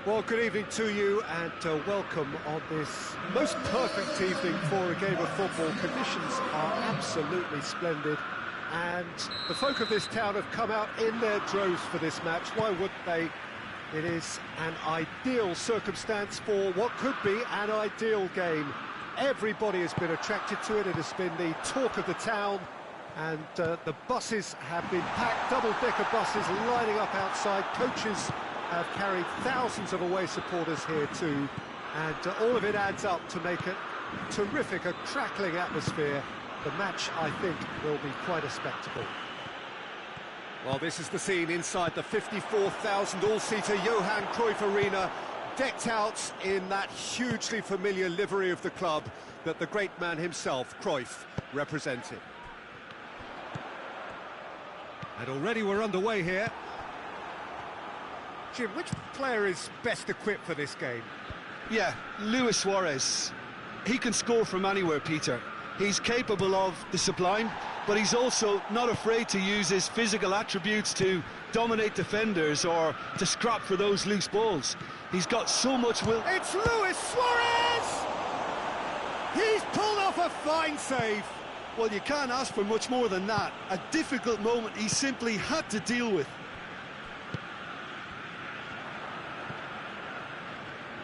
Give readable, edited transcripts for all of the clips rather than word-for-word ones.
Well, good evening to you and welcome on this most perfect evening for a game of football. Conditions are absolutely splendid and the folk of this town have come out in their droves for this match. Why wouldn't they? It is an ideal circumstance for what could be an ideal game. Everybody has been attracted to it. It has been the talk of the town, and the buses have been packed, double-decker buses lining up outside. Coaches have carried thousands of away supporters here too, and all of it adds up to make a terrific, a crackling atmosphere. The match, I think, will be quite a spectacle. Well, this is the scene inside the 54,000 all-seater Johan Cruyff Arena, decked out in that hugely familiar livery of the club that the great man himself, Cruyff, represented. And already we're underway here. Jim, which player is best equipped for this game? Yeah, Luis Suarez. He can score from anywhere, Peter. He's capable of the sublime, but he's also not afraid to use his physical attributes to dominate defenders or to scrap for those loose balls. He's got so much will. It's Luis Suarez! He's pulled off a fine save. Well, you can't ask for much more than that. A difficult moment he simply had to deal with.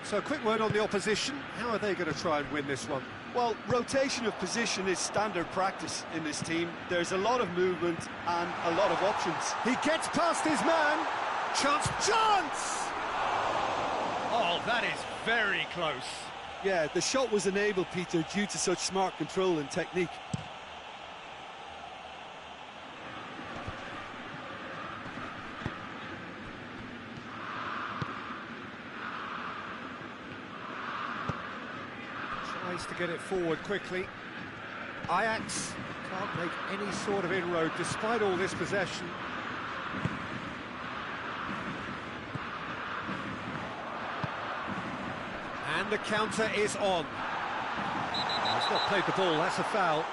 So a quick word on the opposition. How are they going to try and win this one? Well, rotation of position is standard practice in this team. There's a lot of movement and a lot of options. He gets past his man. Chance! Oh, that is very close. Yeah, the shot was enabled, Peter, due to such smart control and technique. Tries to get it forward quickly. Ajax can't make any sort of inroad despite all this possession. And the counter is on. He's not played the ball, that's a foul.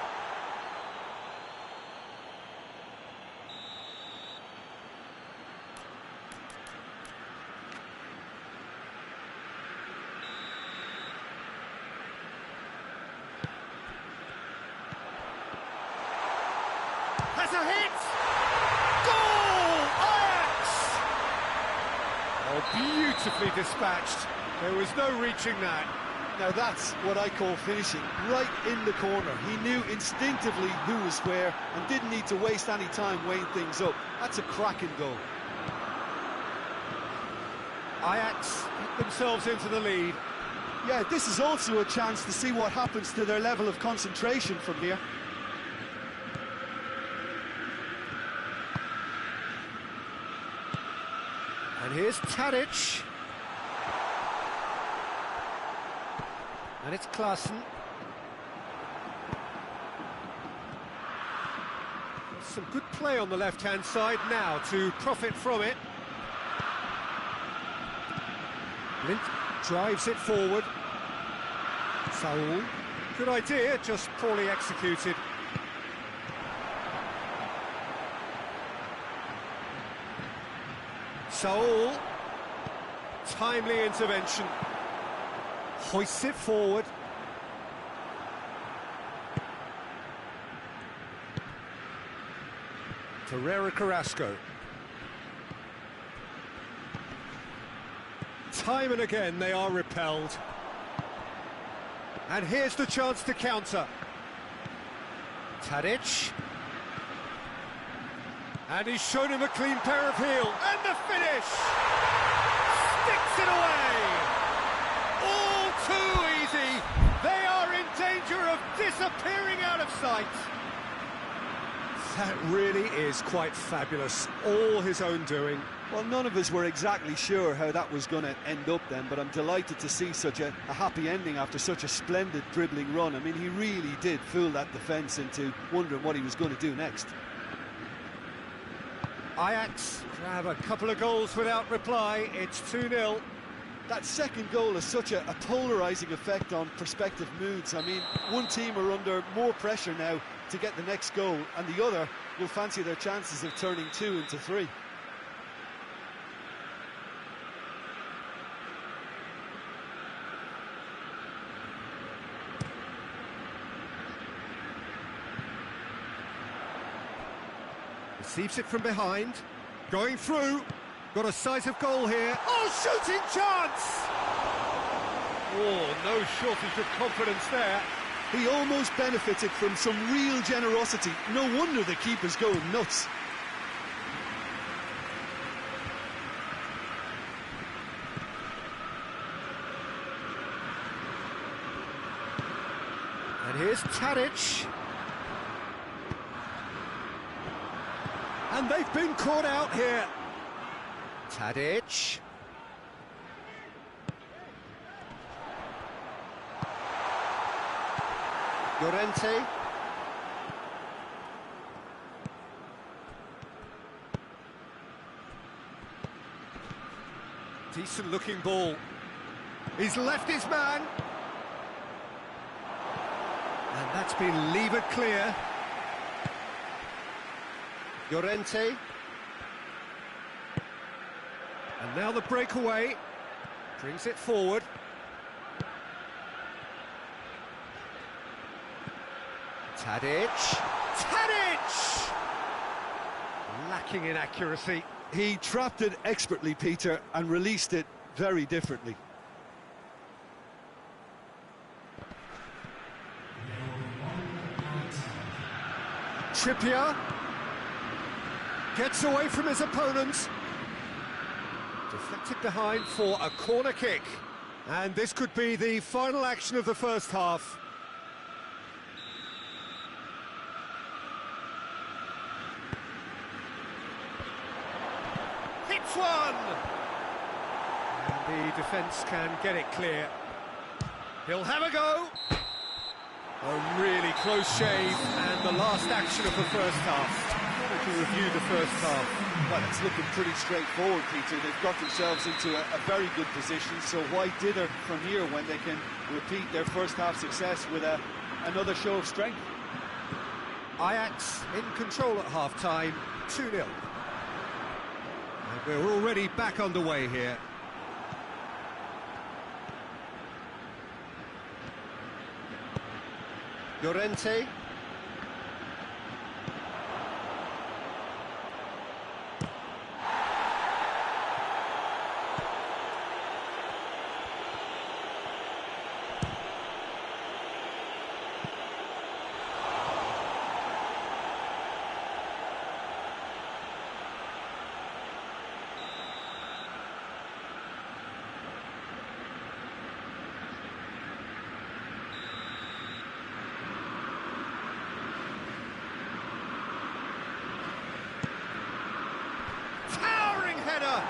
Has a hit! Goal! Ajax! Oh, beautifully dispatched. There was no reaching that. Now that's what I call finishing, right in the corner. He knew instinctively who was where and didn't need to waste any time weighing things up. That's a cracking goal. Ajax get themselves into the lead. Yeah, this is also a chance to see what happens to their level of concentration from here. And here's Tadic. And it's Klaassen. Some good play on the left-hand side now to profit from it. Lint drives it forward. Saul. Good idea, just poorly executed. Saul. Timely intervention. Hoists it forward. Ferreira Carrasco. Time and again they are repelled. And here's the chance to counter. Tadic. And he's shown him a clean pair of heels. And the finish! Sticks it away! All too easy. They are in danger of disappearing out of sight. That really is quite fabulous. All his own doing. Well, none of us were exactly sure how that was going to end up then, but I'm delighted to see such a happy ending after such a splendid dribbling run. I mean, he really did fool that defence into wondering what he was going to do next. Ajax grab a couple of goals without reply. It's 2-0. That second goal has such a polarising effect on prospective moods. I mean, one team are under more pressure now to get the next goal, and the other will fancy their chances of turning 2 into 3. Receives it from behind. Going through. Got a sight of goal here. Oh, shooting chance! Oh, no shortage of confidence there. He almost benefited from some real generosity. No wonder the keeper's going nuts. And here's Tadic. And they've been caught out here. Tadic. Llorente. Decent looking ball. He's left his man. And that's been levered clear. Llorente. And now the breakaway. Brings it forward. Tadic. Tadic! Lacking in accuracy. He trapped it expertly, Peter, and released it very differently. Trippier gets away from his opponents. Deflected behind for a corner kick. And this could be the final action of the first half. Hits one! And the defence can get it clear. He'll have a go. A really close shave, and the last action of the first half. To review the first half. Well, it's looking pretty straightforward, Peter. They've got themselves into a very good position, so why dither from here when they can repeat their first half success with another show of strength? Ajax in control at half-time, 2-0. And we're already back underway here. Llorente. Header.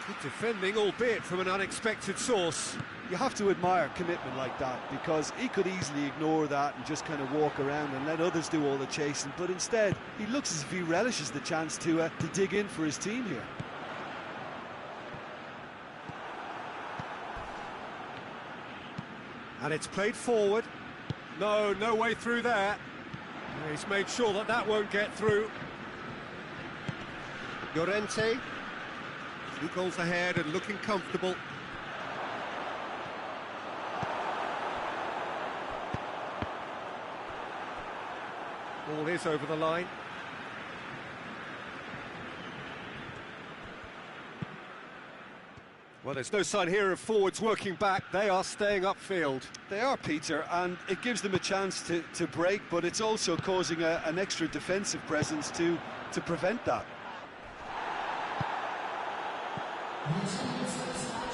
Good defending, albeit from an unexpected source. You have to admire commitment like that, because he could easily ignore that and just kind of walk around and let others do all the chasing, but instead he looks as if he relishes the chance to dig in for his team here. And it's played forward. No way through there. He's made sure that that won't get through. Llorente, 2 goals ahead and looking comfortable. Ball is over the line. Well, there's no sign here of forwards working back. They are staying upfield. They are, Peter, and it gives them a chance to break, but it's also causing an extra defensive presence to prevent that.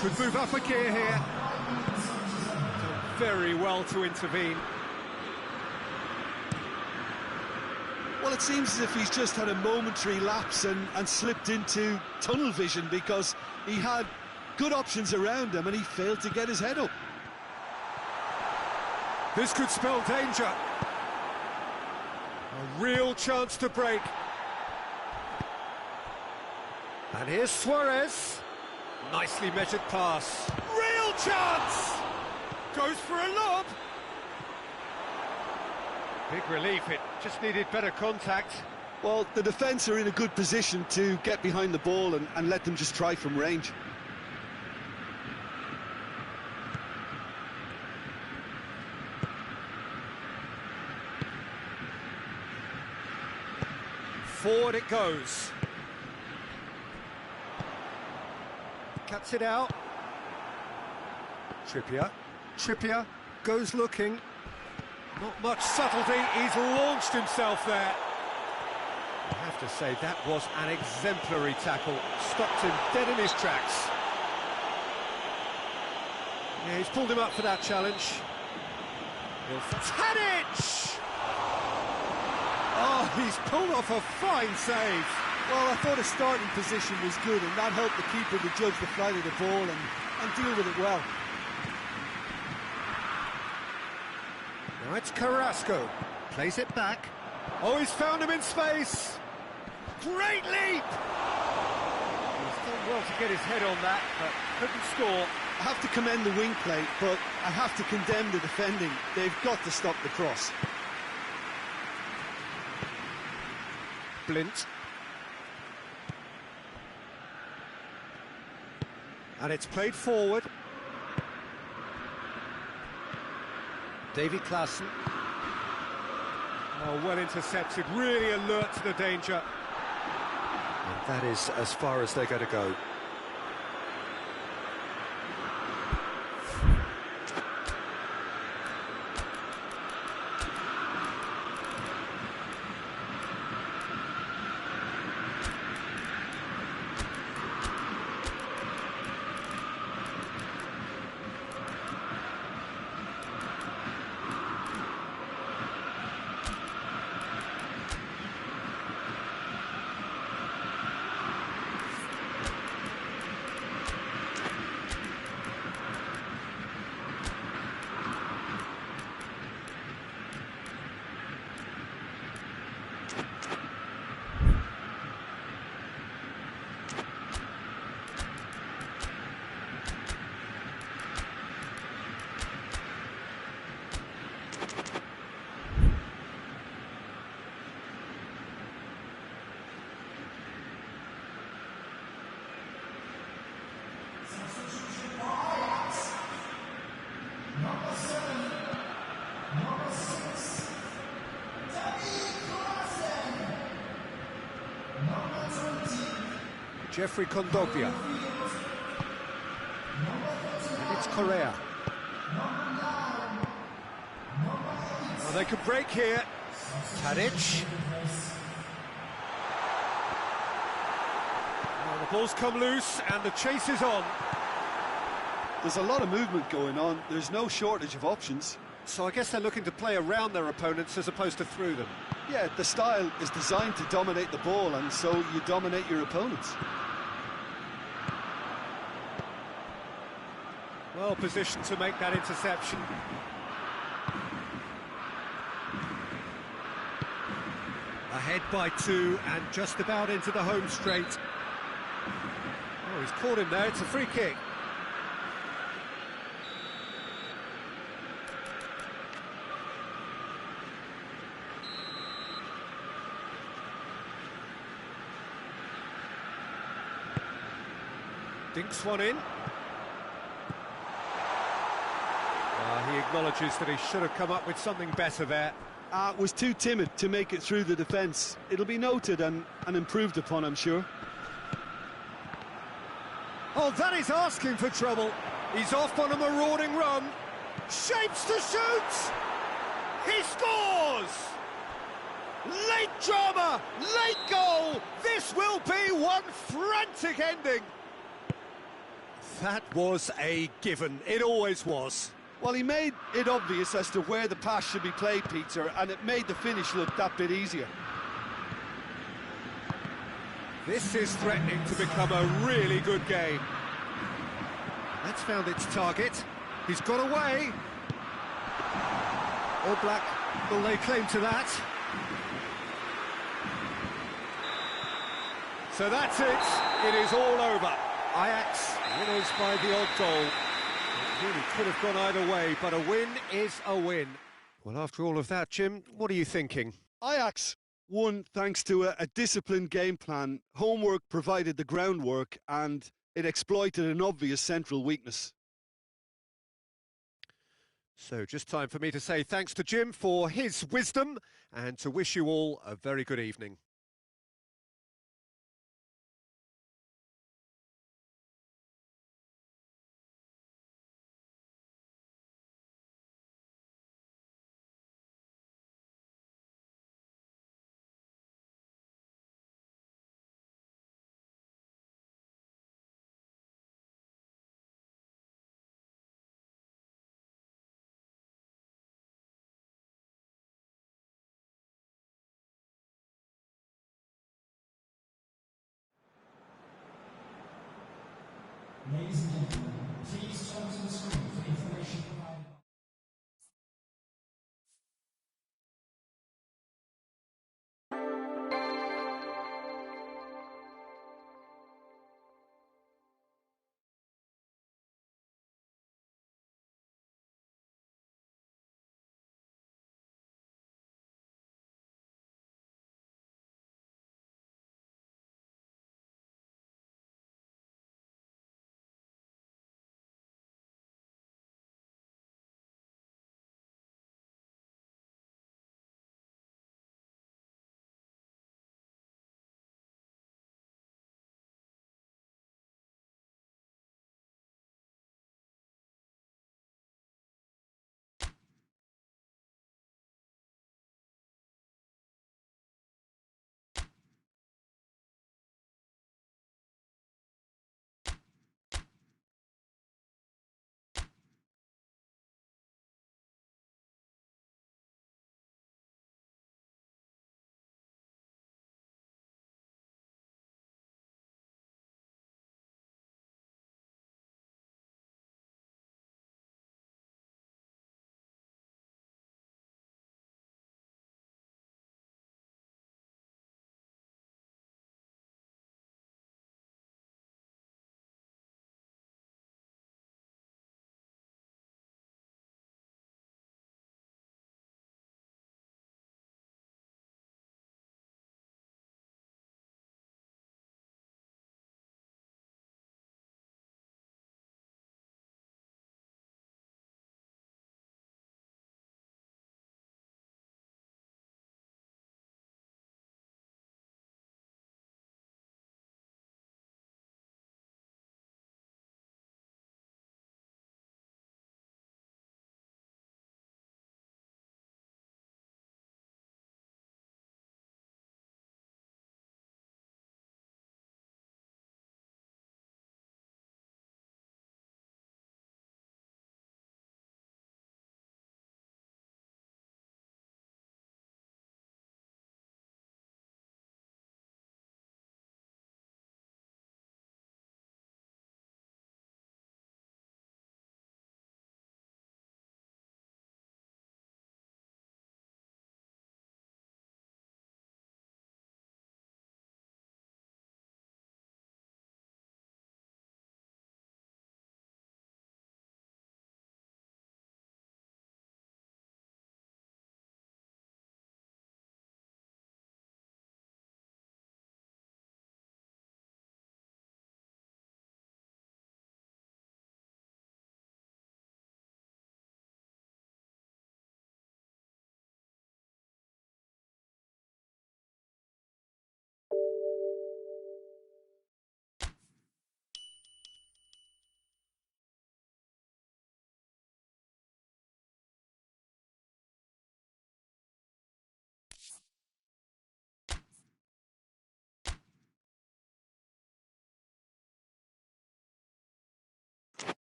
Could move up a gear here. Done very well to intervene. Well, it seems as if he's just had a momentary lapse and slipped into tunnel vision, because he had good options around him and he failed to get his head up. This could spell danger. A real chance to break. And here's Suarez. Nicely measured pass. Real chance! Goes for a lob. Big relief, it just needed better contact. Well, the defence are in a good position to get behind the ball and let them just try from range. Forward it goes. Cuts it out. Trippier goes looking. Not much subtlety, he's launched himself there. I have to say, that was an exemplary tackle. Stopped him dead in his tracks. Yeah, he's pulled him up for that challenge. Tadic! Oh, he's pulled off a fine save. Well, I thought his starting position was good, and that helped the keeper to judge the flight of the ball and deal with it well. Now it's Carrasco. Plays it back. Oh, he's found him in space. Great leap! He's done well to get his head on that, but couldn't score. I have to commend the wing play, but I have to condemn the defending. They've got to stop the cross. Blint. And it's played forward. Davy Klaassen. Oh, well intercepted, really alert to the danger. And that is as far as they're going to go. Jeffrey Kondogbia. And it's Correa. Well, they could break here. Tadic. Well, the ball's come loose and the chase is on. There's a lot of movement going on. There's no shortage of options. So I guess they're looking to play around their opponents as opposed to through them. Yeah, the style is designed to dominate the ball, and so you dominate your opponents. Well positioned to make that interception. Ahead by 2 and just about into the home straight. Oh, he's caught him there, it's a free kick. Dinks one in. He acknowledges that he should have come up with something better there. Was too timid to make it through the defence. It'll be noted and improved upon, I'm sure. Oh, that is asking for trouble. He's off on a marauding run. Shapes to shoot! He scores! Late drama, late goal! This will be one frantic ending. That was a given. It always was. Well, he made it obvious as to where the pass should be played, Peter, and it made the finish look that bit easier. This is threatening to become a really good game. That's found its target. He's got away. All Black will lay claim to that. So that's it. It is all over. Ajax winners by the odd goal. It really could have gone either way, but a win is a win. Well, after all of that, Jim, what are you thinking? Ajax won thanks to a disciplined game plan. Homework provided the groundwork, and it exploited an obvious central weakness. So just time for me to say thanks to Jim for his wisdom and to wish you all a very good evening.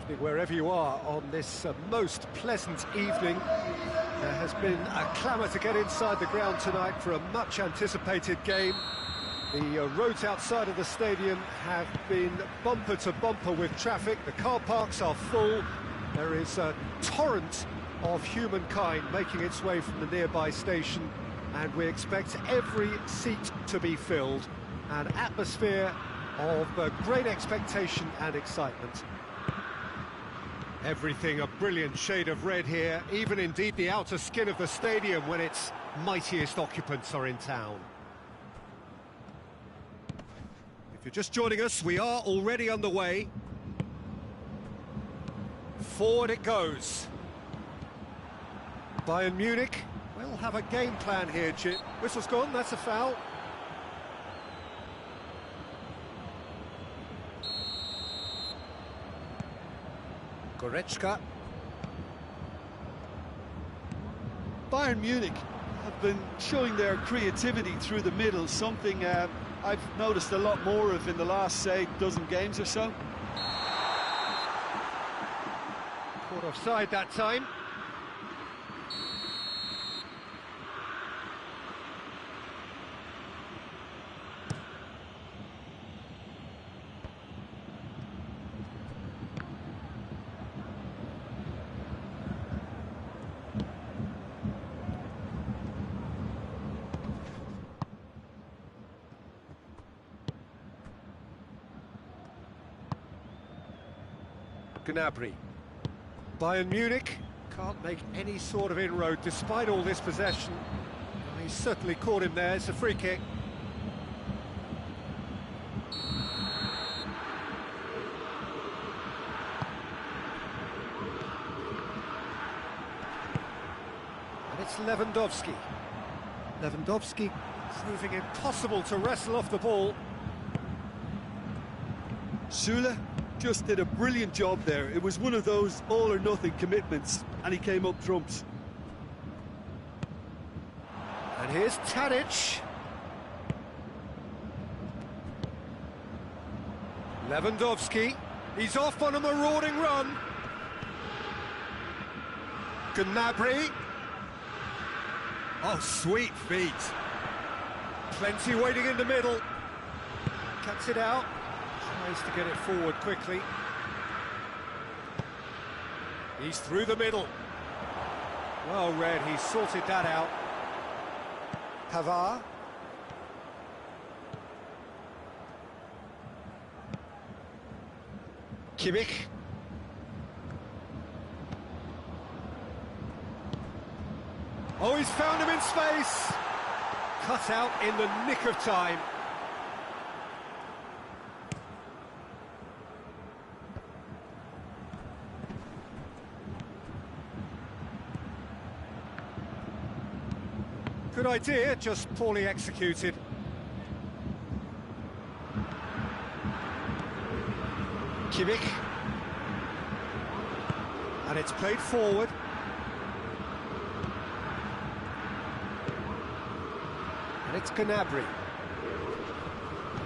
evening, wherever you are on this most pleasant evening. There has been a clamour to get inside the ground tonight for a much-anticipated game. The roads outside of the stadium have been bumper to bumper with traffic. The car parks are full. There is a torrent of humankind making its way from the nearby station, and we expect every seat to be filled. An atmosphere of great expectation and excitement. Everything a brilliant shade of red here, even indeed the outer skin of the stadium when its mightiest occupants are in town. If you're just joining us, we are already underway. Forward it goes. Bayern Munich will have a game plan here, Chip. Whistle's gone, that's a foul. Goretzka. Bayern Munich have been showing their creativity through the middle, something I've noticed a lot more of in the last, say, dozen games or so. Caught offside that time. Gnabry. Bayern Munich can't make any sort of inroad despite all this possession. He's certainly caught him there. It's a free kick. And it's Lewandowski. Lewandowski proving impossible to wrestle off the ball. Süle just did a brilliant job there. It was one of those all-or-nothing commitments, and he came up trumps. And here's Tadic. Lewandowski. He's off on a marauding run. Gnabry. Oh, sweet feet. Plenty waiting in the middle. Cuts it out. Tries to get it forward quickly. He's through the middle. Well read, he's sorted that out. Pavard. Kimmich. Oh, he's found him in space. Cut out in the nick of time. Good idea, just poorly executed. Kimmich. And it's played forward. And it's Gnabry.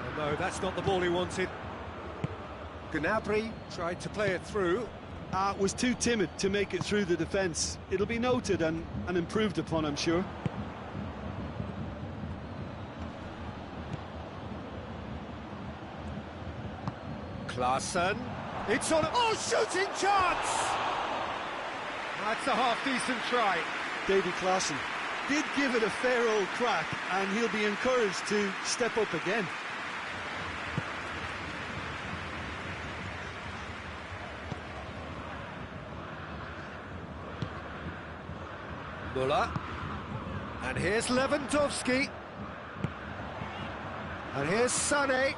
Oh, no, that's not the ball he wanted. Gnabry tried to play it through. Was too timid to make it through the defence. It'll be noted and improved upon, I'm sure. Klaassen, it's on, oh, shooting chance! That's a half-decent try. Davy Klaassen did give it a fair old crack, and he'll be encouraged to step up again. Müller, and here's Lewandowski. And here's Sané.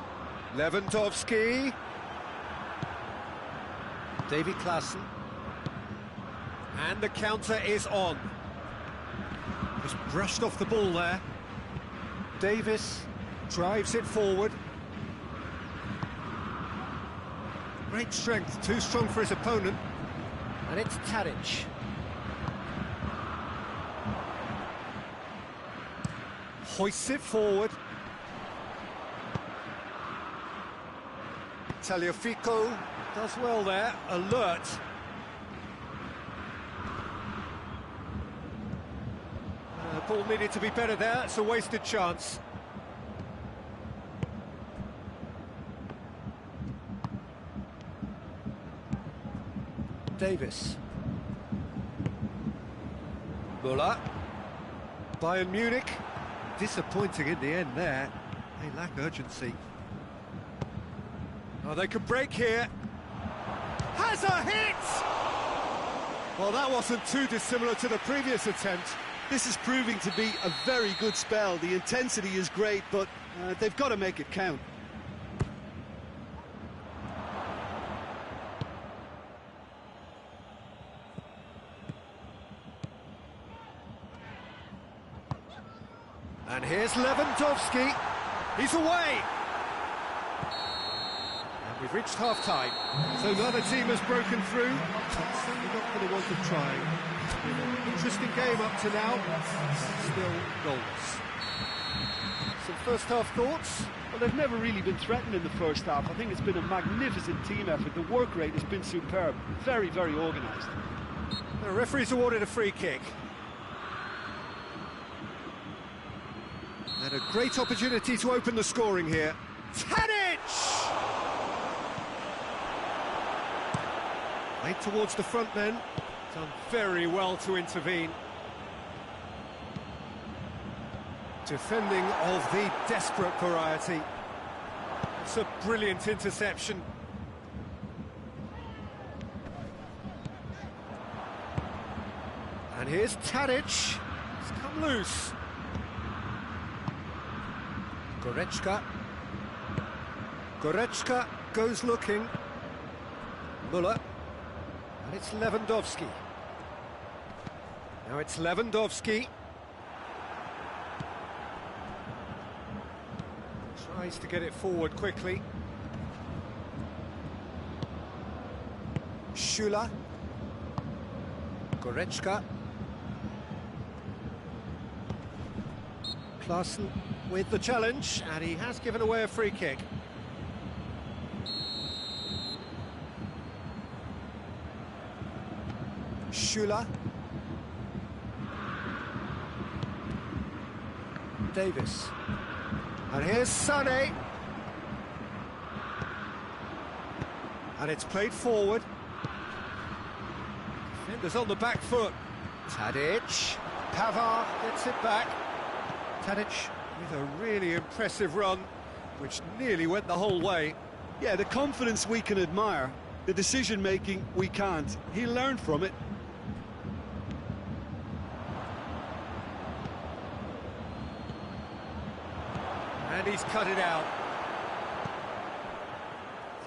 Lewandowski. Davy Klaassen. And the counter is on. Just brushed off the ball there. Davis drives it forward. Great strength, too strong for his opponent. And it's Tadic. Hoists it forward. Tagliafico. Does well there, alert. Ball needed to be better there, it's a wasted chance. Davis. Müller. Bayern Munich. Disappointing in the end there. They lack urgency. Oh, they could break here. Has a hit! Well, that wasn't too dissimilar to the previous attempt. This is proving to be a very good spell. The intensity is great, but they've got to make it count. And here's Lewandowski. He's away! And we've reached half-time. So neither team has broken through. But certainly not for the want of trying. Interesting game up to now. Still goalless. Some first-half thoughts? Well, they've never really been threatened in the first half. I think it's been a magnificent team effort. The work rate has been superb. Very, very organised. The referee's awarded a free kick. And a great opportunity to open the scoring here. Tadic! Played towards the front men. Done very well to intervene. Defending of the desperate variety. It's a brilliant interception. And here's Tadic. He's come loose. Goretzka goes looking. Müller. And it's Lewandowski. Now it's Lewandowski. Tries to get it forward quickly. Schüller. Goretzka. Klaassen with the challenge, and he has given away a free kick. Schüller. Davis. And here's Sané. And it's played forward. Defenders on the back foot. Tadic. Pavard gets it back. Tadic with a really impressive run, which nearly went the whole way. Yeah, the confidence we can admire, the decision-making we can't. He learned from it. And he's cut it out.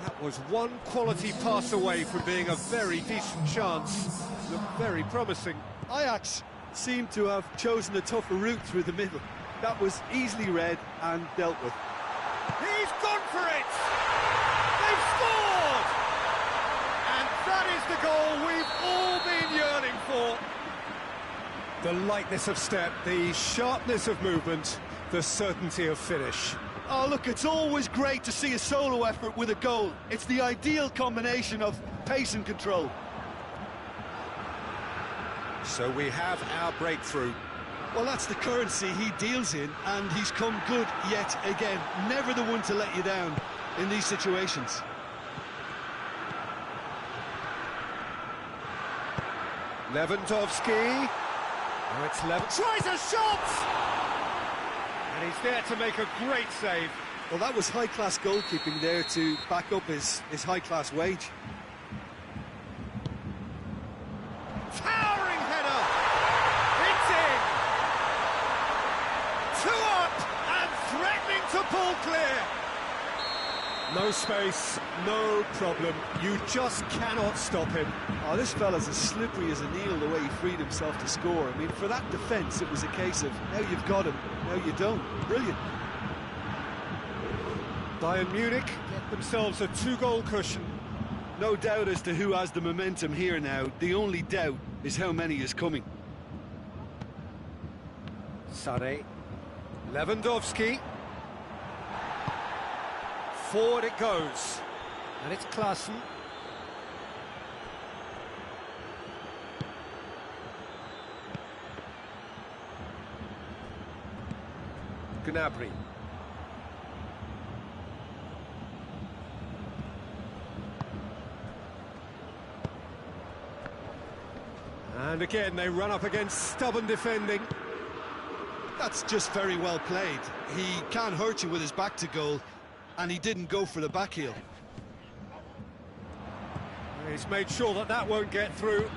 That was one quality pass away from being a very decent chance. Looked very promising. Ajax seemed to have chosen a tougher route through the middle. That was easily read and dealt with. He's gone for it! They've scored! And that is the goal we've all been yearning for. The lightness of step, the sharpness of movement, the certainty of finish. Oh, look, it's always great to see a solo effort with a goal. It's the ideal combination of pace and control. So we have our breakthrough. Well, that's the currency he deals in, and he's come good yet again. Never the one to let you down in these situations. Lewandowski. Now it's Tries a shot! And he's there to make a great save. Well, that was high-class goalkeeping there to back up his high-class wage. Towering header! It's in! 2 up and threatening to pull clear. No space, no problem. You just cannot stop him. Oh, this fella's as slippery as a needle the way he freed himself to score. I mean, for that defence, it was a case of now you've got him, now you don't. Brilliant. Bayern Munich get themselves a 2-goal cushion. No doubt as to who has the momentum here now. The only doubt is how many is coming. Sané. Lewandowski. Forward it goes. And it's Klaassen. Gnabry. And again, they run up against stubborn defending. That's just very well played. He can't hurt you with his back to goal, and he didn't go for the back heel. He's made sure that that won't get through.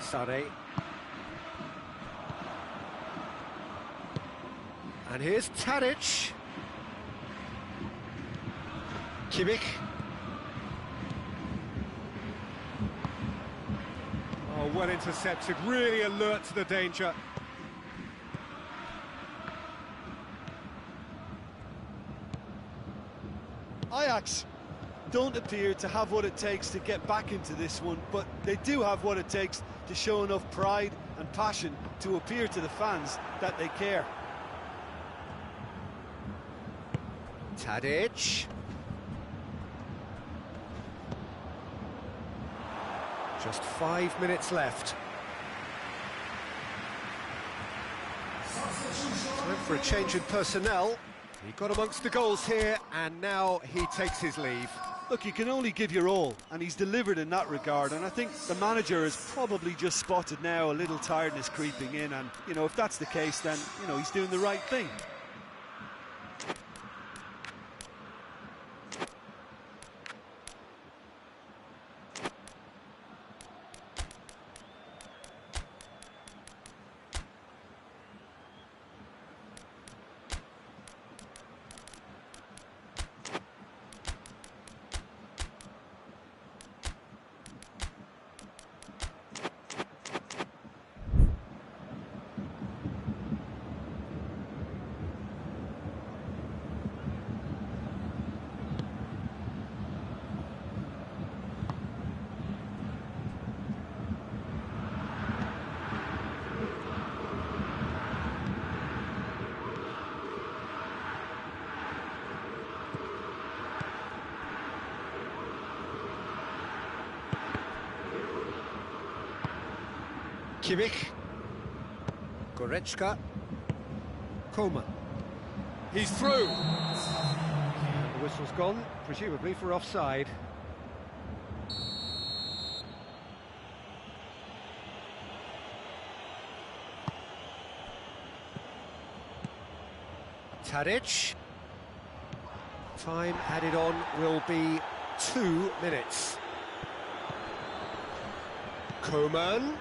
Sane. And here's Tadic. Kimmich. Oh, well intercepted, really alert to the danger. Ajax don't appear to have what it takes to get back into this one, but they do have what it takes to show enough pride and passion to appear to the fans that they care. Tadic. Just 5 minutes left. Time for a change in personnel. He got amongst the goals here, and now he takes his leave. Look, you can only give your all, and he's delivered in that regard, and I think the manager has probably just spotted now a little tiredness creeping in, and, you know, if that's the case, then, you know, he's doing the right thing. Kimmich. Goretzka. Coman. He's through. And the whistle's gone, presumably for offside. Tadic. Time added on will be 2 minutes. Coman.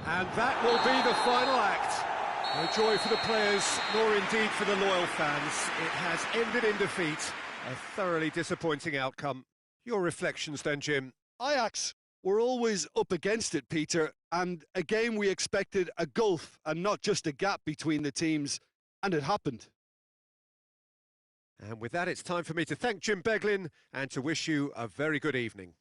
And that will be the final act. No joy for the players, nor indeed for the loyal fans. It has ended in defeat. A thoroughly disappointing outcome. Your reflections then, Jim? Ajax were always up against it, Peter, and a game we expected a gulf and not just a gap between the teams, and it happened. And with that, it's time for me to thank Jim Beglin and to wish you a very good evening.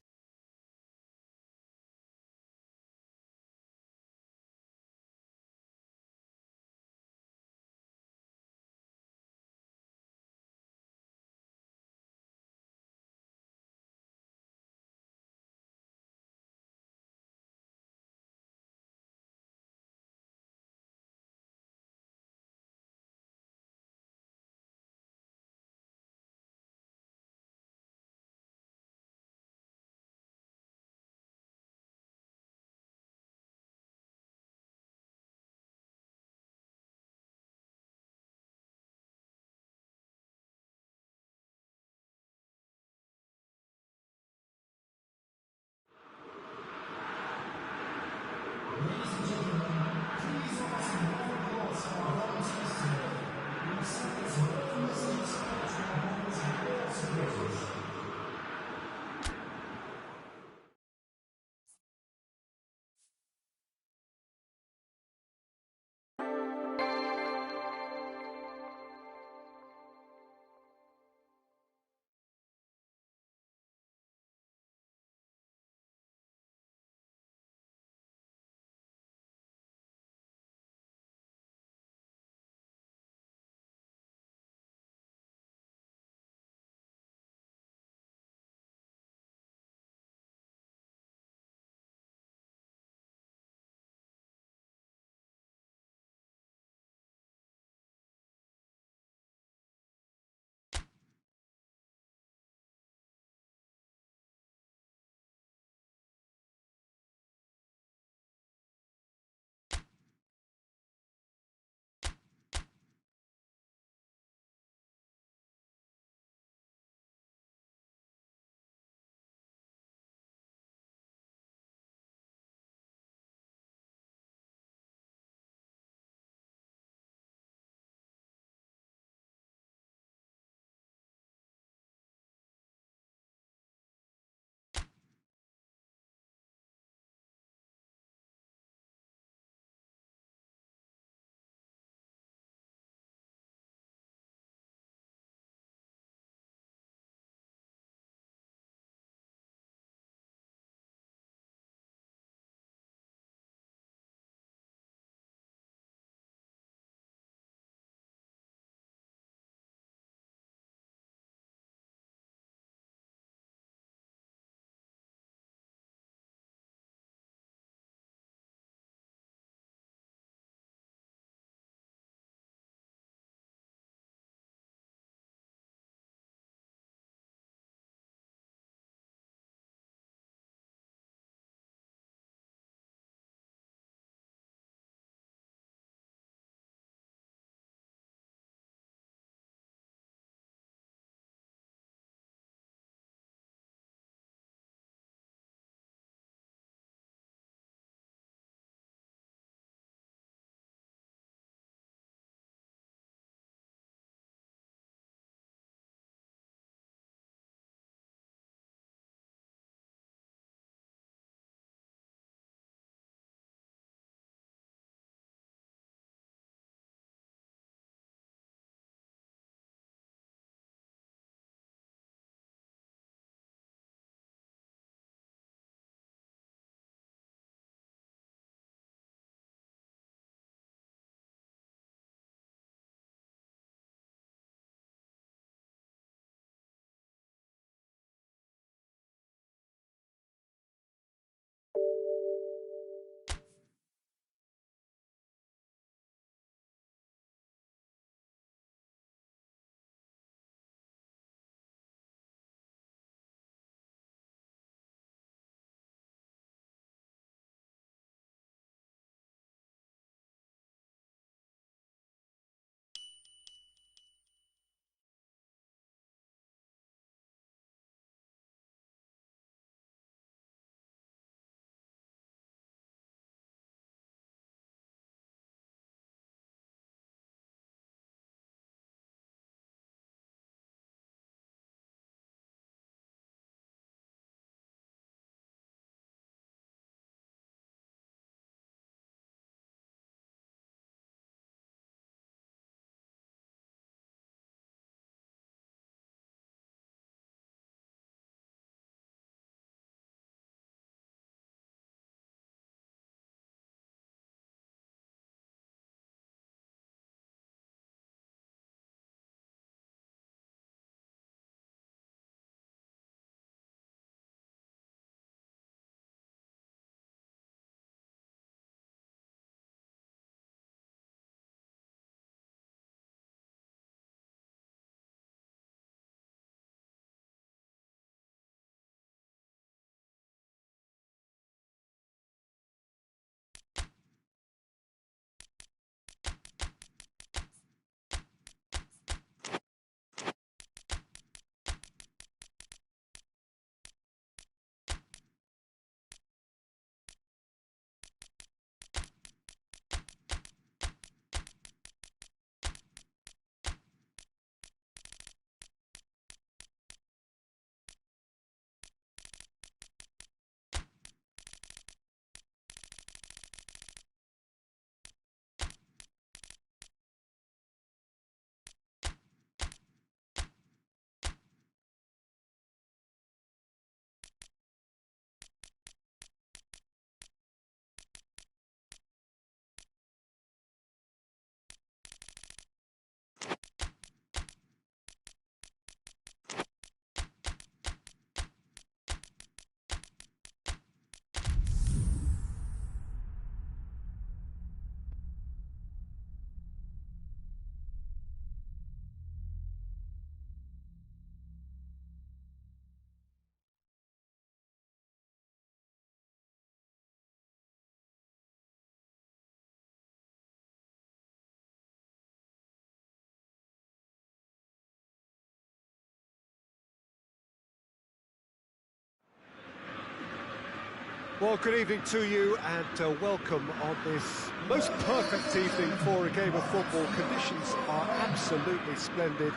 Well, good evening to you and welcome on this most perfect evening for a game of football. Conditions are absolutely splendid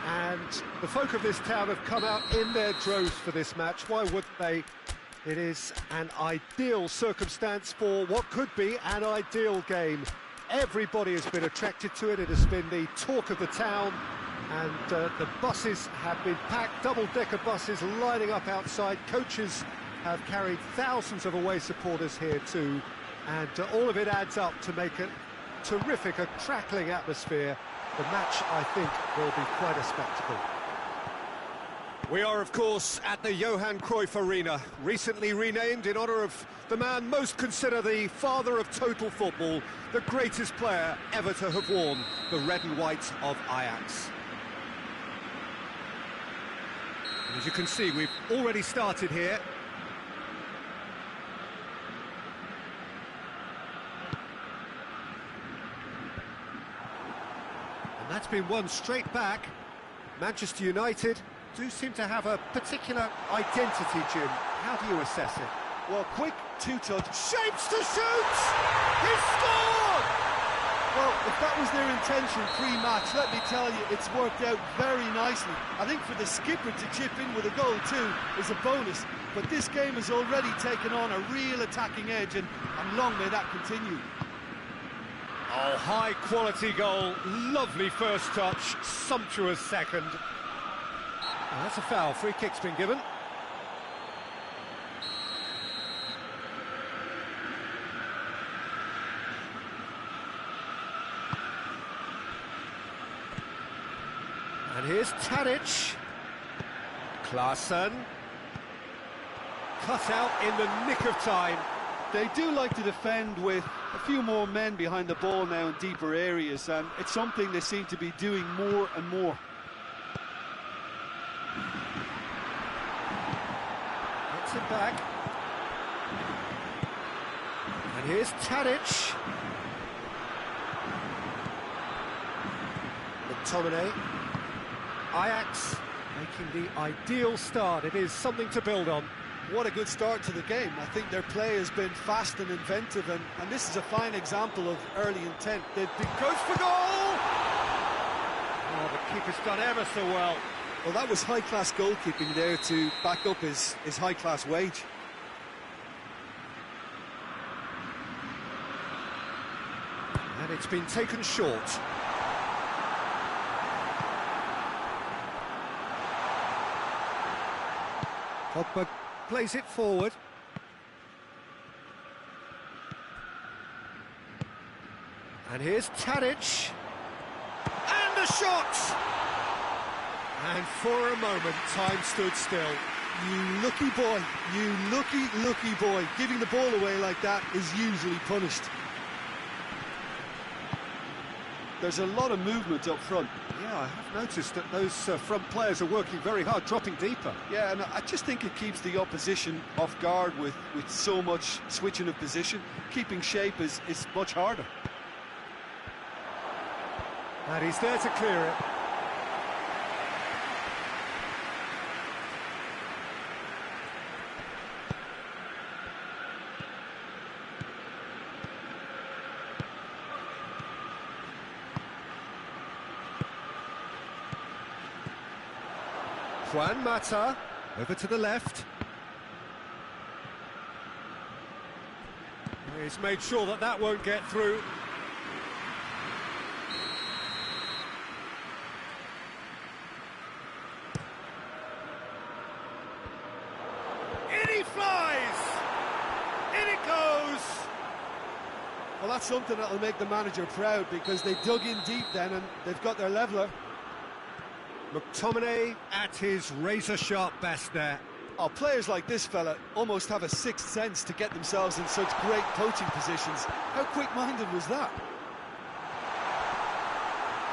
and the folk of this town have come out in their droves for this match. Why wouldn't they? It is an ideal circumstance for what could be an ideal game. Everybody has been attracted to it. It has been the talk of the town, and the buses have been packed, double-decker buses lining up outside. Coaches have carried thousands of away supporters here too, and all of it adds up to make a terrific, a crackling atmosphere. The match, I think, will be quite a spectacle. We are, of course, at the Johan Cruyff Arena, recently renamed in honour of the man most considered the father of total football, the greatest player ever to have worn the red and white of Ajax. And as you can see, we've already started here. And that's been won straight back. Manchester United do seem to have a particular identity, Jim. How do you assess it? Well, quick two-touch. Shapes to shoot! He scored! Well, if that was their intention pre-match, let me tell you, it's worked out very nicely. I think for the skipper to chip in with a goal too is a bonus, but this game has already taken on a real attacking edge, and long may that continue. Oh, high-quality goal, lovely first touch, sumptuous second. Oh, that's a foul, free kick's been given. And here's Tadic. Klaassen. Cut out in the nick of time. They do like to defend with a few more men behind the ball now in deeper areas, and it's something they seem to be doing more and more. Gets it back. And here's Tadic. McTominay. Ajax making the ideal start. It is something to build on. What a good start to the game. I think their play has been fast and inventive, and this is a fine example of early intent. They've been goes for goal! Oh, the keeper's done ever so well. Well, that was high-class goalkeeping there to back up his high-class wage. And it's been taken short. Pogba plays it forward. And here's Tadic. And the shot! And for a moment, time stood still. You lucky boy, you lucky boy. Giving the ball away like that is usually punished. There's a lot of movement up front. Yeah, I have noticed that those front players are working very hard, dropping deeper. Yeah, and I just think it keeps the opposition off guard with so much switching of position. Keeping shape is much harder. And he's there to clear it. Juan Mata, over to the left. He's made sure that that won't get through. In he flies! In it goes! Well, that's something that'll make the manager proud, because they dug in deep then and they've got their leveller. McTominay at his razor-sharp best there. Oh, players like this fella almost have a sixth sense to get themselves in such great coaching positions. How quick-minded was that?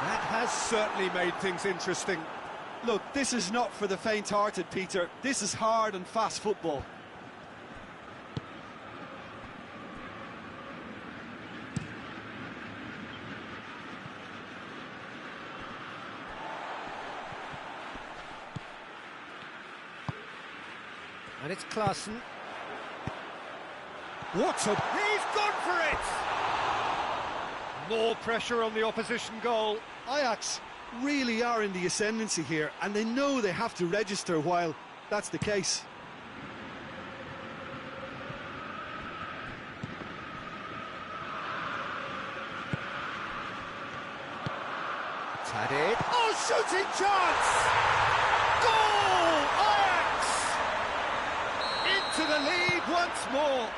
That has certainly made things interesting. Look, this is not for the faint-hearted, Peter. This is hard and fast football. And it's Klaassen. He's gone for it! More pressure on the opposition goal. Ajax really are in the ascendancy here, and they know they have to register while that's the case. Tadic. Oh, shooting chance! Goal! Ajax! Into the lead once more.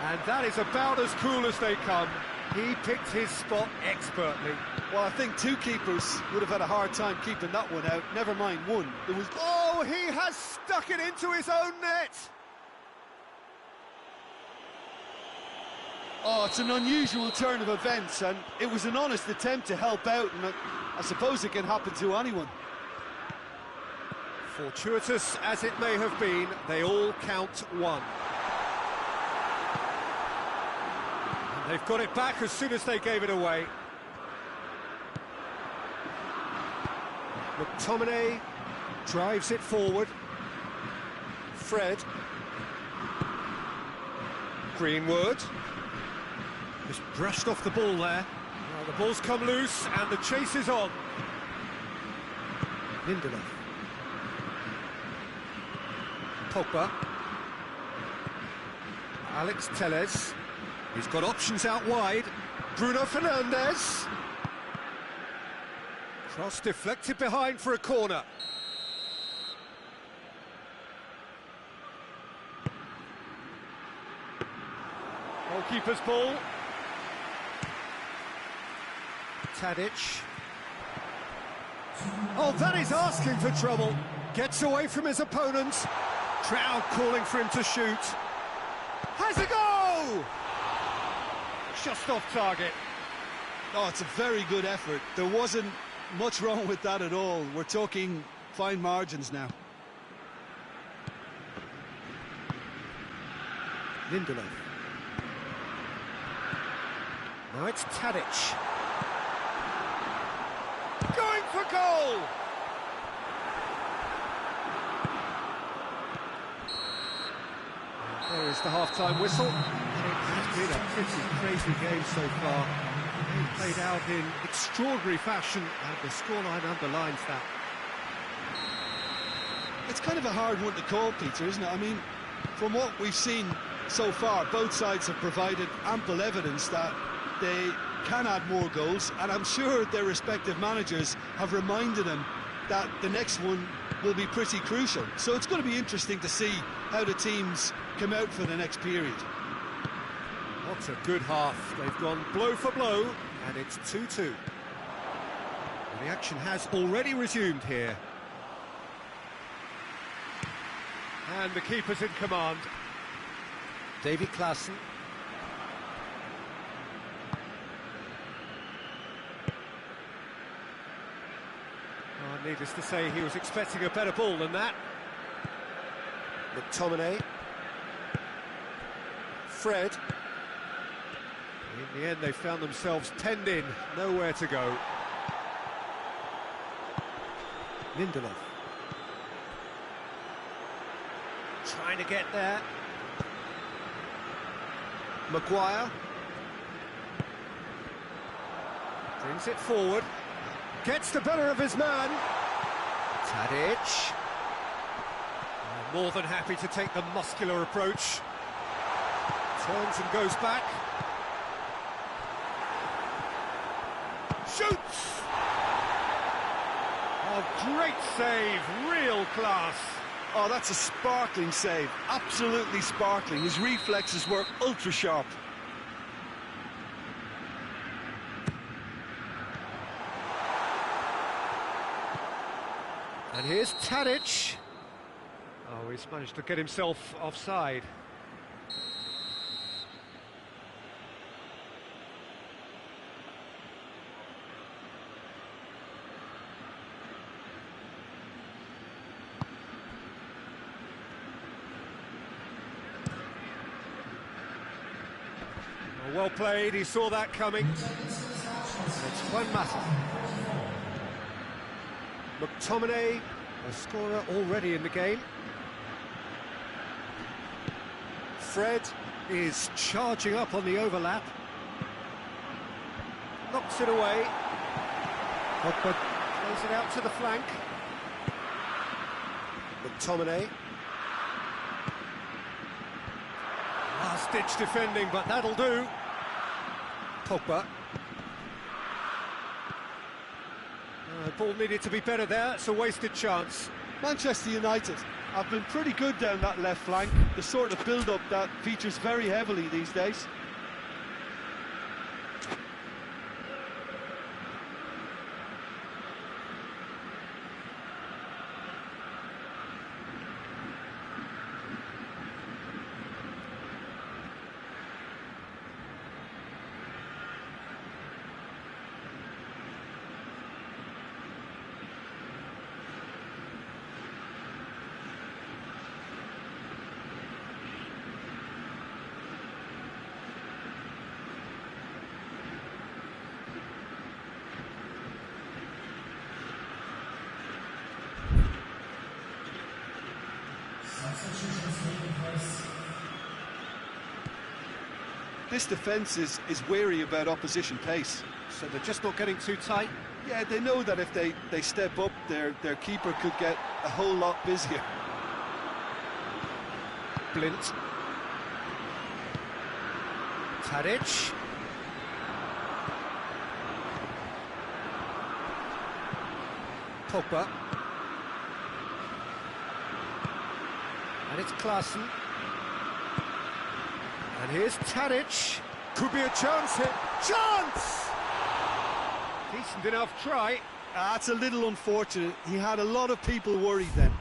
And that is about as cool as they come. He picked his spot expertly. Well, I think two keepers would have had a hard time keeping that one out. Never mind one. It was... Oh, he has stuck it into his own net! Oh, it's an unusual turn of events, and it was an honest attempt to help out, and I suppose it can happen to anyone. Fortuitous as it may have been, they all count one. And they've got it back as soon as they gave it away. McTominay drives it forward. Fred. Greenwood. Just brushed off the ball there. Well, the ball's come loose and the chase is on. Lindelof. Pogba. Alex Telles. He's got options out wide. Bruno Fernandes. Cross deflected behind for a corner. Goalkeeper's ball. Tadic. Oh, that is asking for trouble. Gets away from his opponent. Crowd calling for him to shoot. Has a go! Just off target. Oh, it's a very good effort. There wasn't much wrong with that at all. We're talking fine margins now. Lindelof. Now it's Tadic. Going for goal! There is the half-time whistle. It has been a pretty crazy game so far. It played out in extraordinary fashion, and the scoreline underlines that. It's kind of a hard one to call, Peter, isn't it? I mean, from what we've seen so far, both sides have provided ample evidence that they can add more goals, and I'm sure their respective managers have reminded them that the next one will be pretty crucial. So it's going to be interesting to see how the teams come out for the next period. What a good half. They've gone blow for blow, and it's 2-2. The action has already resumed here. And the keeper's in command. David Klaassen. Oh, needless to say, he was expecting a better ball than that. McTominay. Fred. In the end, they found themselves penned in, nowhere to go. Lindelof. Trying to get there. Maguire. Brings it forward. Gets the better of his man. Tadic. More than happy to take the muscular approach. Turns and goes back. Shoots! Oh, great save, real class. Oh, that's a sparkling save, absolutely sparkling. His reflexes were ultra sharp. And here's Tadic. Oh, he's managed to get himself offside. Well played, he saw that coming. It's Juan Mata. McTominay, a scorer already in the game. Fred. is charging up on the overlap. Knocks it away. Pogba plays it out to the flank. McTominay. Last-ditch defending, but that'll do. Pogba. The ball needed to be better there. It's a wasted chance. Manchester United have been pretty good down that left flank, the sort of build-up that features very heavily these days. This defence is wary about opposition pace. So they're just not getting too tight. Yeah, they know that if they step up, their keeper could get a whole lot busier. Blint. Tadic. Pogba. And it's Klaassen. And here's Tadic. Could be a chance here. Chance! Decent enough try. That's a little unfortunate. He had a lot of people worried then.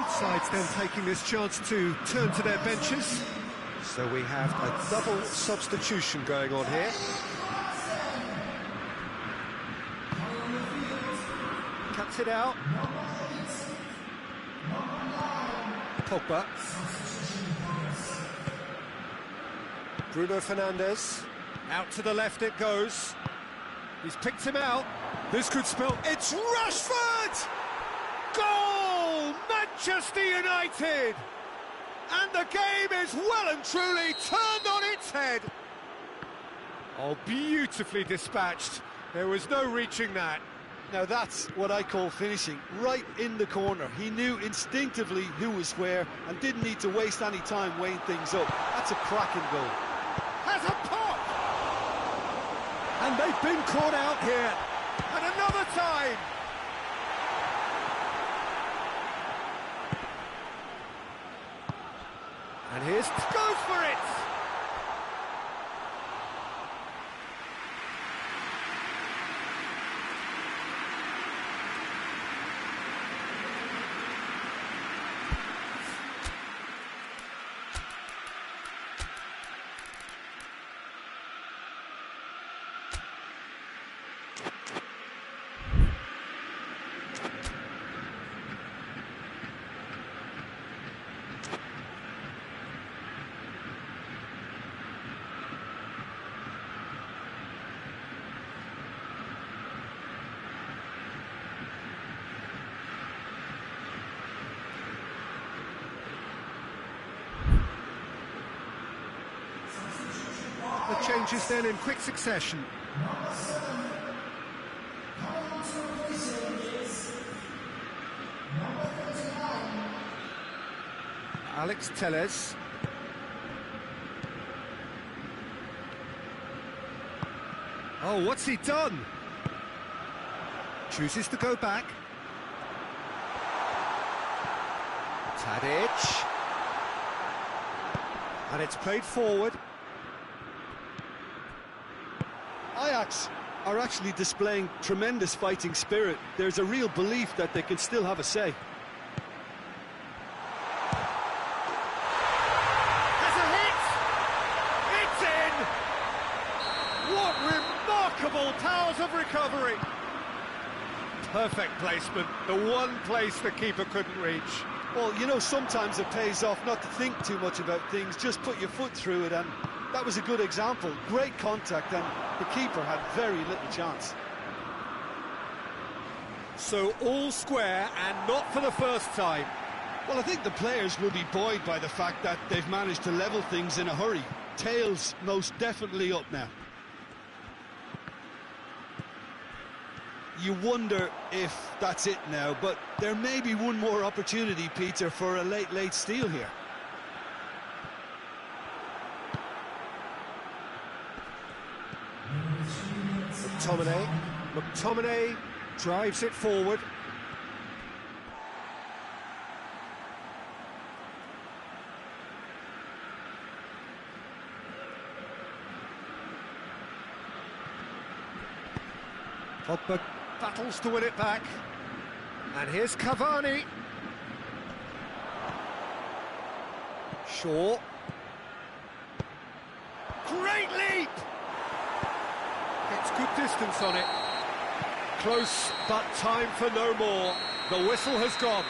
Sides then taking this chance to turn to their benches. So we have a double substitution going on here. Cuts it out. Pogba. Bruno Fernandes. Out to the left it goes. He's picked him out. This could spell... It's Rashford! Goal! Manchester United! And the game is well and truly turned on its head. Oh, beautifully dispatched. There was no reaching that. Now that's what I call finishing, right in the corner. He knew instinctively who was where and didn't need to waste any time weighing things up. That's a cracking goal. Has a pop! And they've been caught out here. And another time! And here's... Goes for it! The changes then in quick succession. Alex Telles. Oh, what's he done? Chooses to go back. Tadic. And it's played forward. Ajax are actually displaying tremendous fighting spirit. There's a real belief that they can still have a say. Has a hit! It's in! What remarkable powers of recovery! Perfect placement, the one place the keeper couldn't reach. Well, you know, sometimes it pays off not to think too much about things, just put your foot through it, and that was a good example. Great contact, and the keeper had very little chance. So all square, and not for the first time. Well, I think the players will be buoyed by the fact that they've managed to level things in a hurry. Tails most definitely up now. You wonder if that's it now, but there may be one more opportunity, Peter, for a late steal here. McTominay drives it forward. Pogba battles to win it back. And here's Cavani. Shaw. Great leap! Gets good distance on it. Close, but time for no more. The whistle has gone.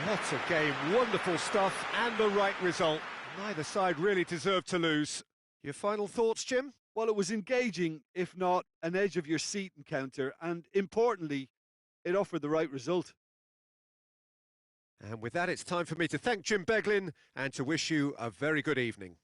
What a game, wonderful stuff, and the right result. Neither side really deserved to lose. Your final thoughts, Jim? Well, it was engaging, if not an edge-of-your-seat encounter, and importantly, it offered the right result. And with that, it's time for me to thank Jim Beglin and to wish you a very good evening.